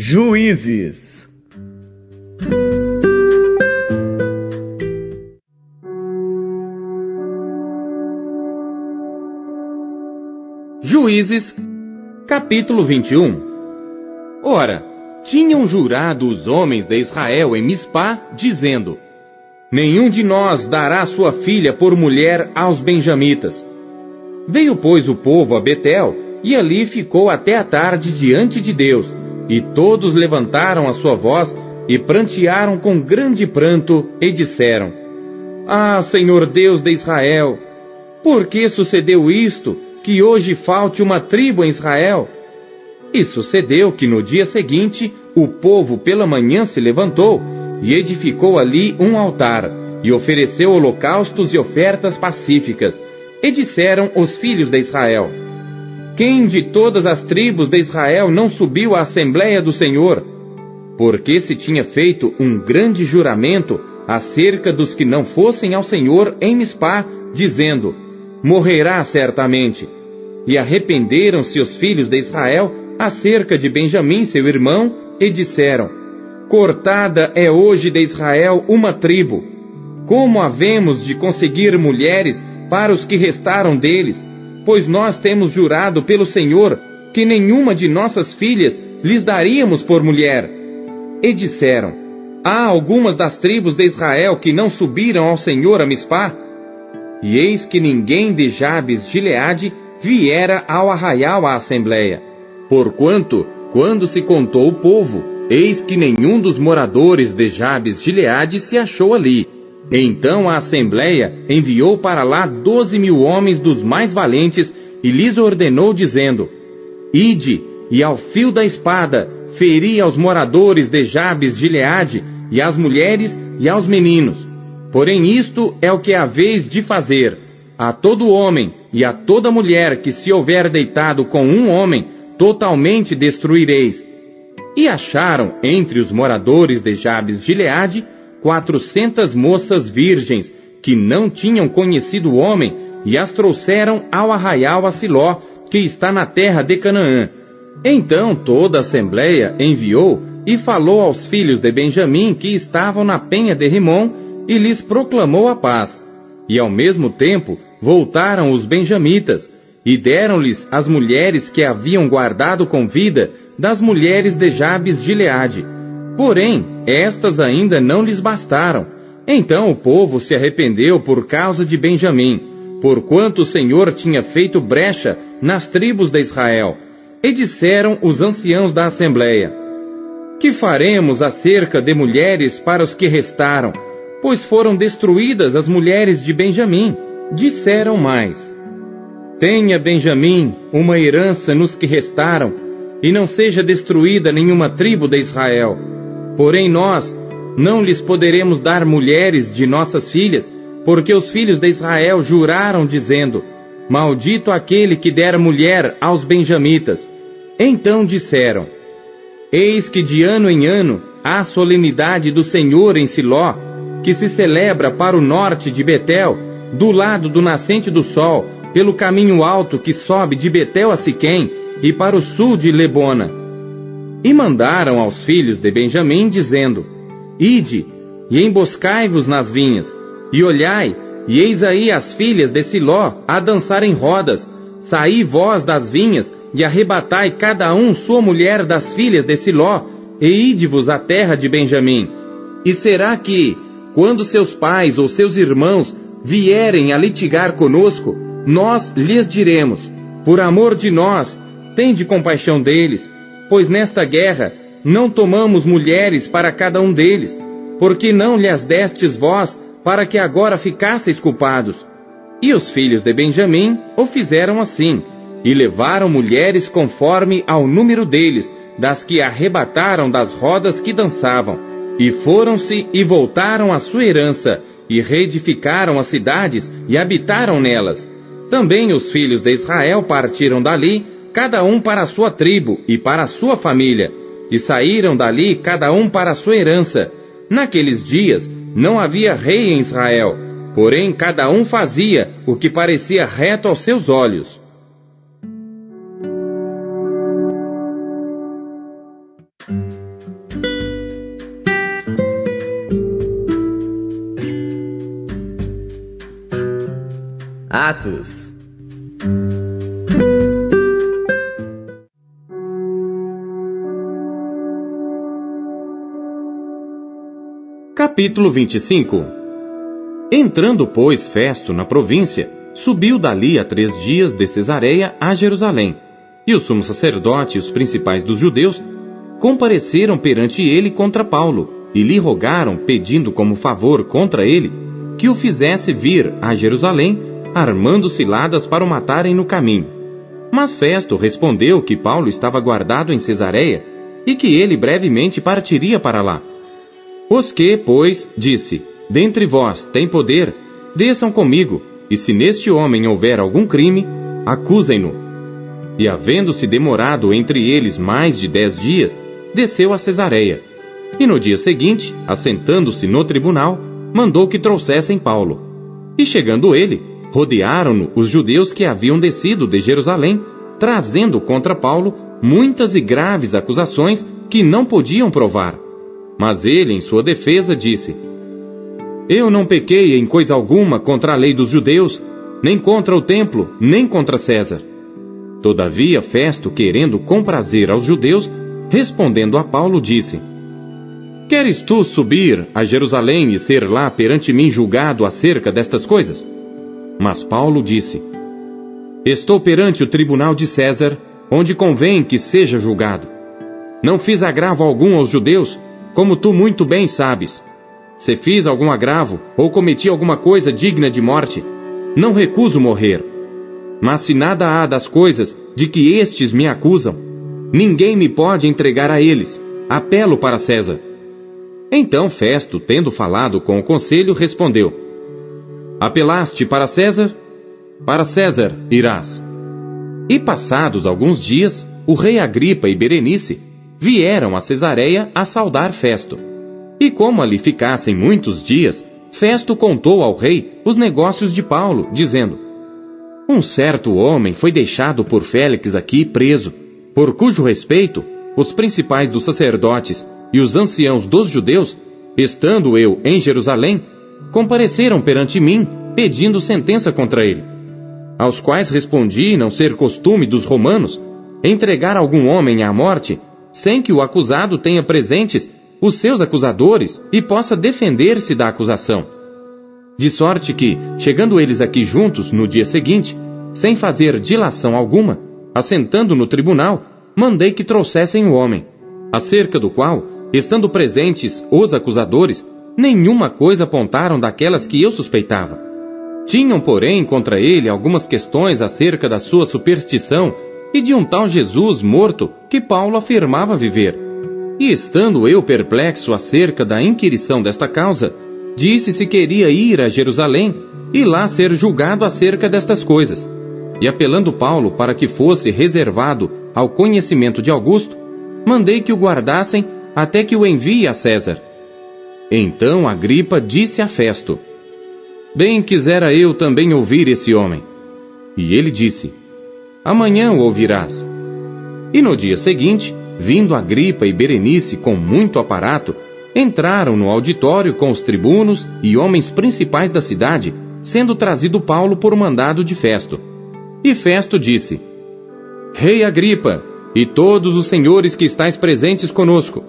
Juízes. Juízes, capítulo 21. Ora, tinham jurado os homens de Israel em Mispá, dizendo: nenhum de nós dará sua filha por mulher aos benjamitas. Veio, pois, o povo a Betel, e ali ficou até a tarde diante de Deus, e todos levantaram a sua voz, e prantearam com grande pranto, e disseram: Ah, Senhor Deus de Israel, por que sucedeu isto, que hoje falte uma tribo em Israel? E sucedeu que no dia seguinte, o povo pela manhã se levantou, e edificou ali um altar, e ofereceu holocaustos e ofertas pacíficas. E disseram os filhos de Israel: quem de todas as tribos de Israel não subiu à Assembleia do Senhor? Porque se tinha feito um grande juramento acerca dos que não fossem ao Senhor em Mispá, dizendo: morrerá certamente. E arrependeram-se os filhos de Israel acerca de Benjamim seu irmão, e disseram: cortada é hoje de Israel uma tribo. Como havemos de conseguir mulheres para os que restaram deles? Pois nós temos jurado pelo Senhor que nenhuma de nossas filhas lhes daríamos por mulher. E disseram: há algumas das tribos de Israel que não subiram ao Senhor a Mispá? E eis que ninguém de Jabes Gileade viera ao arraial à assembleia. Porquanto, quando se contou o povo, eis que nenhum dos moradores de Jabes Gileade se achou ali. Então a assembleia enviou para lá 12.000 homens dos mais valentes, e lhes ordenou, dizendo: ide, e ao fio da espada, feri aos moradores de Jabes Gileade, e às mulheres e aos meninos. Porém isto é o que haveis de fazer: a todo homem e a toda mulher que se houver deitado com um homem, totalmente destruireis. E acharam entre os moradores de Jabes Gileade 400 moças virgens, que não tinham conhecido o homem, e as trouxeram ao arraial a Siló, que está na terra de Canaã. Então toda a assembleia enviou e falou aos filhos de Benjamim que estavam na penha de Rimom, e lhes proclamou a paz. E ao mesmo tempo voltaram os benjamitas, e deram-lhes as mulheres que haviam guardado com vida das mulheres de Jabes Gileade. Porém, estas ainda não lhes bastaram. Então o povo se arrependeu por causa de Benjamim, porquanto o Senhor tinha feito brecha nas tribos de Israel. E disseram os anciãos da assembleia: que faremos acerca de mulheres para os que restaram? Pois foram destruídas as mulheres de Benjamim. Disseram mais: tenha Benjamim uma herança nos que restaram, e não seja destruída nenhuma tribo de Israel. Porém nós não lhes poderemos dar mulheres de nossas filhas, porque os filhos de Israel juraram, dizendo: maldito aquele que der mulher aos benjamitas. Então disseram: eis que de ano em ano há a solenidade do Senhor em Siló, que se celebra para o norte de Betel, do lado do nascente do sol, pelo caminho alto que sobe de Betel a Siquém, e para o sul de Lebona. E mandaram aos filhos de Benjamim, dizendo: ide, e emboscai-vos nas vinhas, e olhai, e eis aí as filhas de Siló a dançar em rodas. Saí vós das vinhas, e arrebatai cada um sua mulher das filhas de Siló, e ide-vos à terra de Benjamim. E será que, quando seus pais ou seus irmãos vierem a litigar conosco, nós lhes diremos: por amor de nós, tende compaixão deles, pois nesta guerra não tomamos mulheres para cada um deles, porque não lhes destes vós, para que agora ficasseis culpados. E os filhos de Benjamim o fizeram assim, e levaram mulheres conforme ao número deles, das que arrebataram das rodas que dançavam. E foram-se e voltaram à sua herança, e reedificaram as cidades, e habitaram nelas. Também os filhos de Israel partiram dali, cada um para a sua tribo e para a sua família, e saíram dali cada um para a sua herança. Naqueles dias não havia rei em Israel, porém cada um fazia o que parecia reto aos seus olhos. Atos. Capítulo 25. Entrando, pois, Festo na província, subiu dali a 3 dias de Cesareia a Jerusalém, e o sumo sacerdote e os principais dos judeus compareceram perante ele contra Paulo, e lhe rogaram, pedindo como favor contra ele, que o fizesse vir a Jerusalém, armando ciladas para o matarem no caminho. Mas Festo respondeu que Paulo estava guardado em Cesareia, e que ele brevemente partiria para lá. Os que, pois, disse: dentre vós tem poder, desçam comigo, e se neste homem houver algum crime, acusem-no. E havendo-se demorado entre eles mais de 10 dias, desceu a Cesareia. E no dia seguinte, assentando-se no tribunal, mandou que trouxessem Paulo. E chegando ele, rodearam-no os judeus que haviam descido de Jerusalém, trazendo contra Paulo muitas e graves acusações que não podiam provar. Mas ele, em sua defesa, disse: eu não pequei em coisa alguma contra a lei dos judeus, nem contra o templo, nem contra César. Todavia, Festo, querendo comprazer aos judeus, respondendo a Paulo, disse: queres tu subir a Jerusalém e ser lá perante mim julgado acerca destas coisas? Mas Paulo disse: estou perante o tribunal de César, onde convém que seja julgado. Não fiz agravo algum aos judeus, como tu muito bem sabes. Se fiz algum agravo, ou cometi alguma coisa digna de morte, não recuso morrer. Mas se nada há das coisas de que estes me acusam, ninguém me pode entregar a eles. Apelo para César. Então Festo, tendo falado com o conselho, respondeu: apelaste para César? Para César irás. E passados alguns dias, o rei Agripa e Berenice vieram a Cesareia a saudar Festo. E como ali ficassem muitos dias, Festo contou ao rei os negócios de Paulo, dizendo: um certo homem foi deixado por Félix aqui preso, por cujo respeito os principais dos sacerdotes e os anciãos dos judeus, estando eu em Jerusalém, compareceram perante mim, pedindo sentença contra ele. Aos quais respondi não ser costume dos romanos entregar algum homem à morte, sem que o acusado tenha presentes os seus acusadores e possa defender-se da acusação. De sorte que, chegando eles aqui juntos no dia seguinte, sem fazer dilação alguma, assentando no tribunal, mandei que trouxessem o homem, acerca do qual, estando presentes os acusadores, nenhuma coisa apontaram daquelas que eu suspeitava. Tinham, porém, contra ele algumas questões acerca da sua superstição e de um tal Jesus morto que Paulo afirmava viver. E estando eu perplexo acerca da inquirição desta causa, disse se queria ir a Jerusalém e lá ser julgado acerca destas coisas. E apelando Paulo para que fosse reservado ao conhecimento de Augusto, mandei que o guardassem até que o envie a César. Então Agripa disse a Festo: bem quisera eu também ouvir esse homem. E ele disse: amanhã o ouvirás. E no dia seguinte, vindo Agripa e Berenice com muito aparato, entraram no auditório com os tribunos e homens principais da cidade, sendo trazido Paulo por mandado de Festo. E Festo disse: Rei Agripa, e todos os senhores que estáis presentes conosco,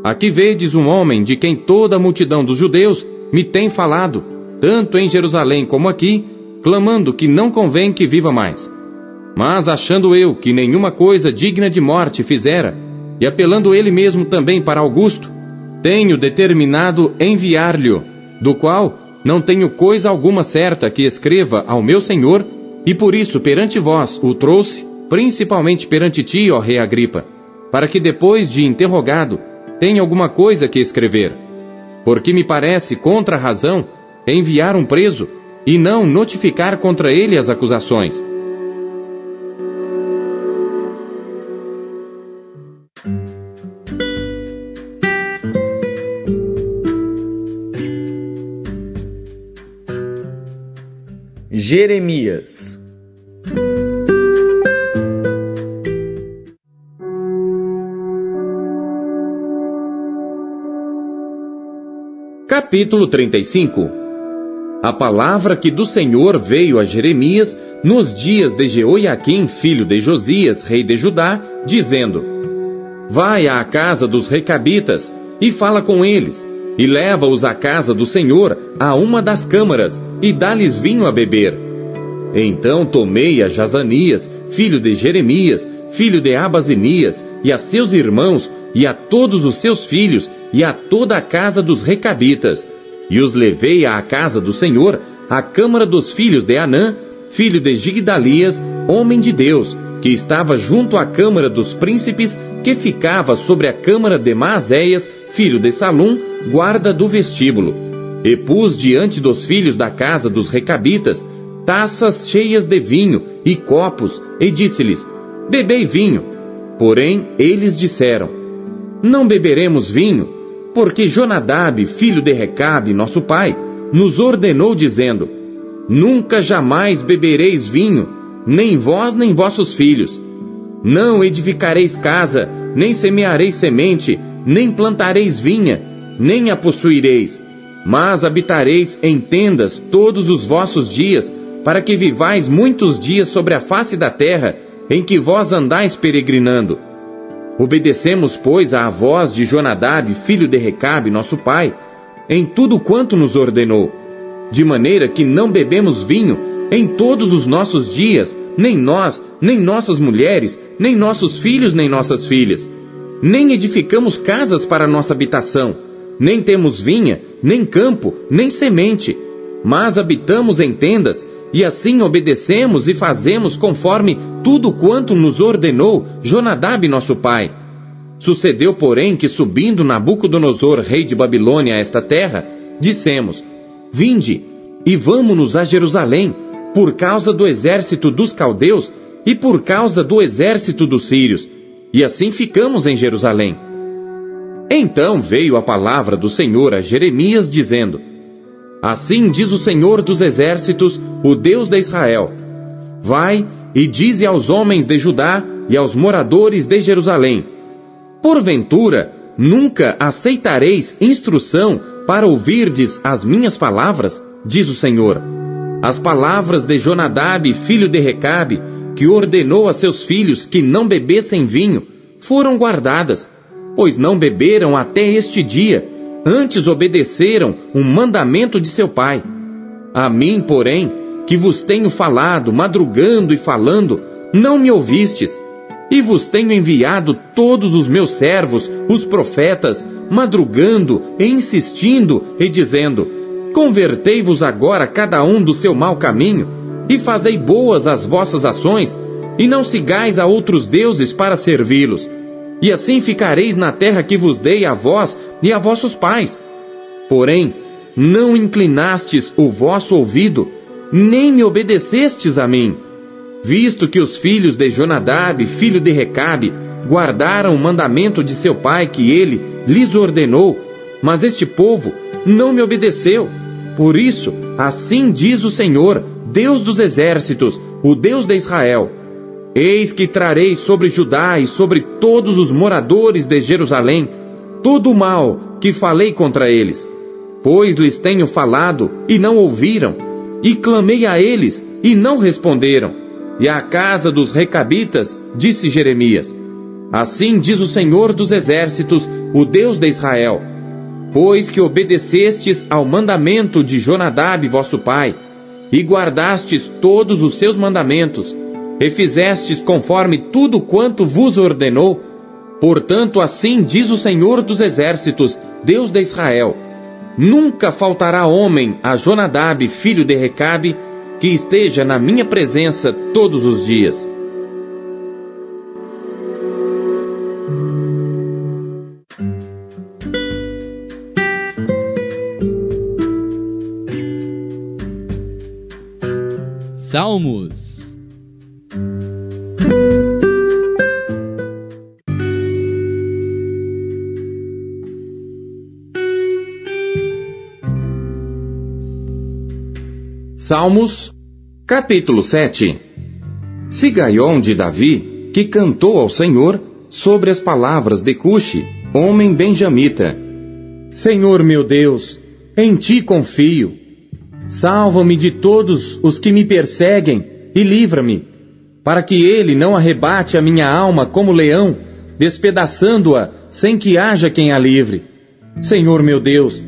aqui vedes um homem de quem toda a multidão dos judeus me tem falado, tanto em Jerusalém como aqui, clamando que não convém que viva mais. Mas achando eu que nenhuma coisa digna de morte fizera, e apelando ele mesmo também para Augusto, tenho determinado enviar-lhe, do qual não tenho coisa alguma certa que escreva ao meu senhor, e por isso perante vós o trouxe, principalmente perante ti, ó rei Agripa, para que depois de interrogado tenha alguma coisa que escrever. Porque me parece contra a razão enviar um preso e não notificar contra ele as acusações. Jeremias. Capítulo 35. a palavra que do Senhor veio a Jeremias nos dias de Jeoiaquim, filho de Josias, rei de Judá, dizendo: Vai à casa dos recabitas e fala com eles, e leva-os à casa do Senhor, a uma das câmaras, e dá-lhes vinho a beber. Então tomei a Jazanias, filho de Jeremias, filho de Abazinias, e a seus irmãos, e a todos os seus filhos, e a toda a casa dos recabitas, e os levei à casa do Senhor, à câmara dos filhos de Anã, filho de Gigdalias, homem de Deus, que estava junto à câmara dos príncipes, que ficava sobre a câmara de Maazéias, filho de Salum, guarda do vestíbulo. E pus diante dos filhos da casa dos recabitas taças cheias de vinho e copos, e disse-lhes: Bebei vinho. Porém, eles disseram: Não beberemos vinho, porque Jonadab, filho de Recabe, nosso pai, nos ordenou, dizendo: Nunca jamais bebereis vinho, nem vós nem vossos filhos. Não edificareis casa, nem semeareis semente, nem plantareis vinha, nem a possuireis, mas habitareis em tendas todos os vossos dias, para que vivais muitos dias sobre a face da terra, em que vós andais peregrinando. Obedecemos, pois, à voz de Jonadab, filho de Recabe, nosso pai, em tudo quanto nos ordenou, de maneira que não bebemos vinho em todos os nossos dias, nem nós, nem nossas mulheres, nem nossos filhos, nem nossas filhas. Nem edificamos casas para nossa habitação, nem temos vinha, nem campo, nem semente, mas habitamos em tendas, e assim obedecemos e fazemos conforme tudo quanto nos ordenou Jonadab nosso pai. Sucedeu, porém, que subindo Nabucodonosor, rei de Babilônia, a esta terra, dissemos: Vinde, e vamo-nos a Jerusalém, por causa do exército dos caldeus e por causa do exército dos sírios. E assim ficamos em Jerusalém. Então veio a palavra do Senhor a Jeremias, dizendo: Assim diz o Senhor dos exércitos, o Deus de Israel: Vai e dize aos homens de Judá e aos moradores de Jerusalém: Porventura, nunca aceitareis instrução para ouvirdes as minhas palavras, diz o Senhor. As palavras de Jonadab, filho de Recabe, que ordenou a seus filhos que não bebessem vinho, foram guardadas, pois não beberam até este dia, antes obedeceram um mandamento de seu pai. A mim, porém, que vos tenho falado, madrugando e falando, não me ouvistes, e vos tenho enviado todos os meus servos, os profetas, madrugando e insistindo e dizendo: Convertei-vos agora cada um do seu mau caminho, e fazei boas as vossas ações, e não sigais a outros deuses para servi-los. E assim ficareis na terra que vos dei a vós e a vossos pais. Porém, não inclinastes o vosso ouvido, nem me obedecestes a mim, visto que os filhos de Jonadab, filho de Recabe, guardaram o mandamento de seu pai que ele lhes ordenou, mas este povo não me obedeceu. Por isso, assim diz o Senhor, Deus dos exércitos, o Deus de Israel: Eis que trarei sobre Judá e sobre todos os moradores de Jerusalém todo o mal que falei contra eles, pois lhes tenho falado e não ouviram, e clamei a eles e não responderam. E à casa dos recabitas disse Jeremias: Assim diz o Senhor dos exércitos, o Deus de Israel: Pois que obedecestes ao mandamento de Jonadab vosso pai, e guardastes todos os seus mandamentos, e fizestes conforme tudo quanto vos ordenou, portanto assim diz o Senhor dos exércitos, Deus de Israel: Nunca faltará homem a Jonadab, filho de Recabe, que esteja na minha presença todos os dias. Salmos. Salmos, capítulo 7. Sigaion de Davi, que cantou ao Senhor sobre as palavras de Cushi, homem benjamita. Senhor meu Deus, em ti confio. Salva-me de todos os que me perseguem e livra-me, para que ele não arrebate a minha alma como leão, despedaçando-a sem que haja quem a livre. Senhor meu Deus,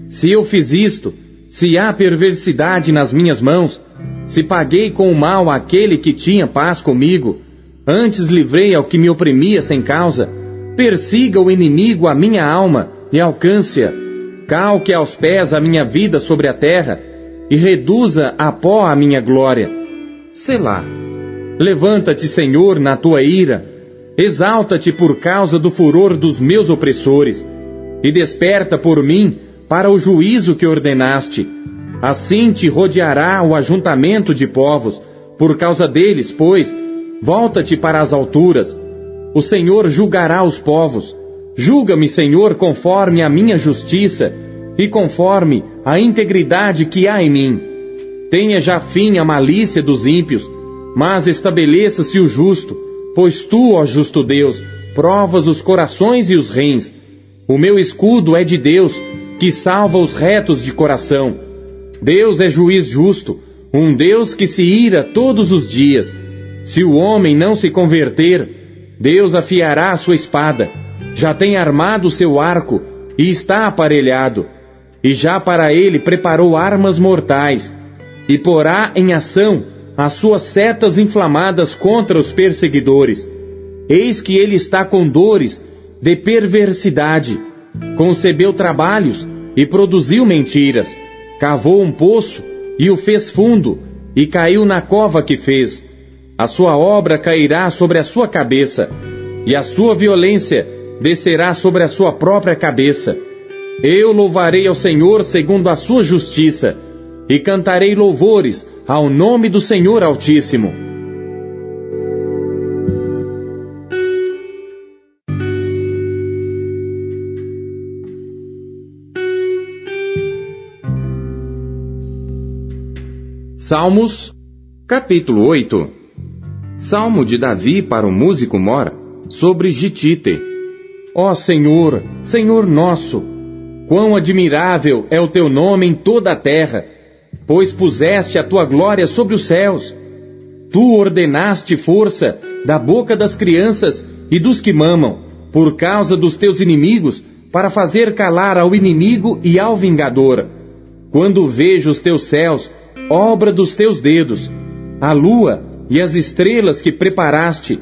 se eu fiz isto, se há perversidade nas minhas mãos, se paguei com o mal àquele que tinha paz comigo, antes livrei ao que me oprimia sem causa, persiga o inimigo a minha alma e alcance-a, calque aos pés a minha vida sobre a terra, e reduza a pó a minha glória. Selá. Levanta-te, Senhor, na tua ira, exalta-te por causa do furor dos meus opressores, e desperta por mim para o juízo que ordenaste. Assim te rodeará o ajuntamento de povos, por causa deles, pois, volta-te para as alturas. O Senhor julgará os povos. Julga-me, Senhor, conforme a minha justiça, e conforme a integridade que há em mim. Tenha já fim a malícia dos ímpios, mas estabeleça-se o justo, pois tu, ó justo Deus, provas os corações e os reins. O meu escudo é de Deus, que salva os retos de coração. Deus é juiz justo, um Deus que se ira todos os dias. Se o homem não se converter, Deus afiará a sua espada, já tem armado o seu arco e está aparelhado, e já para ele preparou armas mortais, e porá em ação as suas setas inflamadas contra os perseguidores. Eis que ele está com dores de perversidade, concebeu trabalhos e produziu mentiras, cavou um poço e o fez fundo, e caiu na cova que fez. A sua obra cairá sobre a sua cabeça, e a sua violência descerá sobre a sua própria cabeça. Eu louvarei ao Senhor segundo a sua justiça, e cantarei louvores ao nome do Senhor Altíssimo. Salmos, capítulo 8. Salmo de Davi para o músico mor, sobre Gitite. Ó Senhor, Senhor nosso, quão admirável é o teu nome em toda a terra, pois puseste a tua glória sobre os céus. Tu ordenaste força da boca das crianças e dos que mamam, por causa dos teus inimigos, para fazer calar ao inimigo e ao vingador. Quando vejo os teus céus, obra dos teus dedos, a lua e as estrelas que preparaste,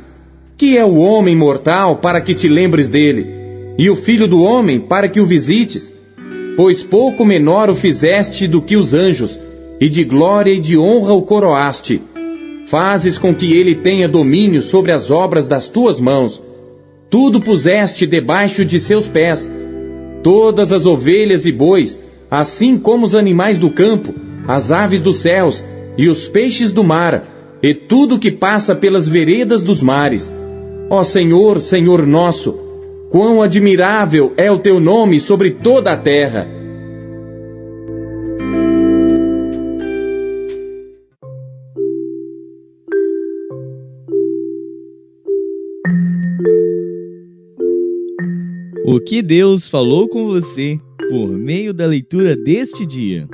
que é o homem mortal para que te lembres dele, e o filho do homem para que o visites? Pois pouco menor o fizeste do que os anjos, e de glória e de honra o coroaste. Fazes com que ele tenha domínio sobre as obras das tuas mãos. Tudo puseste debaixo de seus pés. Todas as ovelhas e bois, assim como os animais do campo, as aves dos céus e os peixes do mar, e tudo que passa pelas veredas dos mares. Ó Senhor, Senhor nosso, quão admirável é o teu nome sobre toda a terra! O que Deus falou com você por meio da leitura deste dia?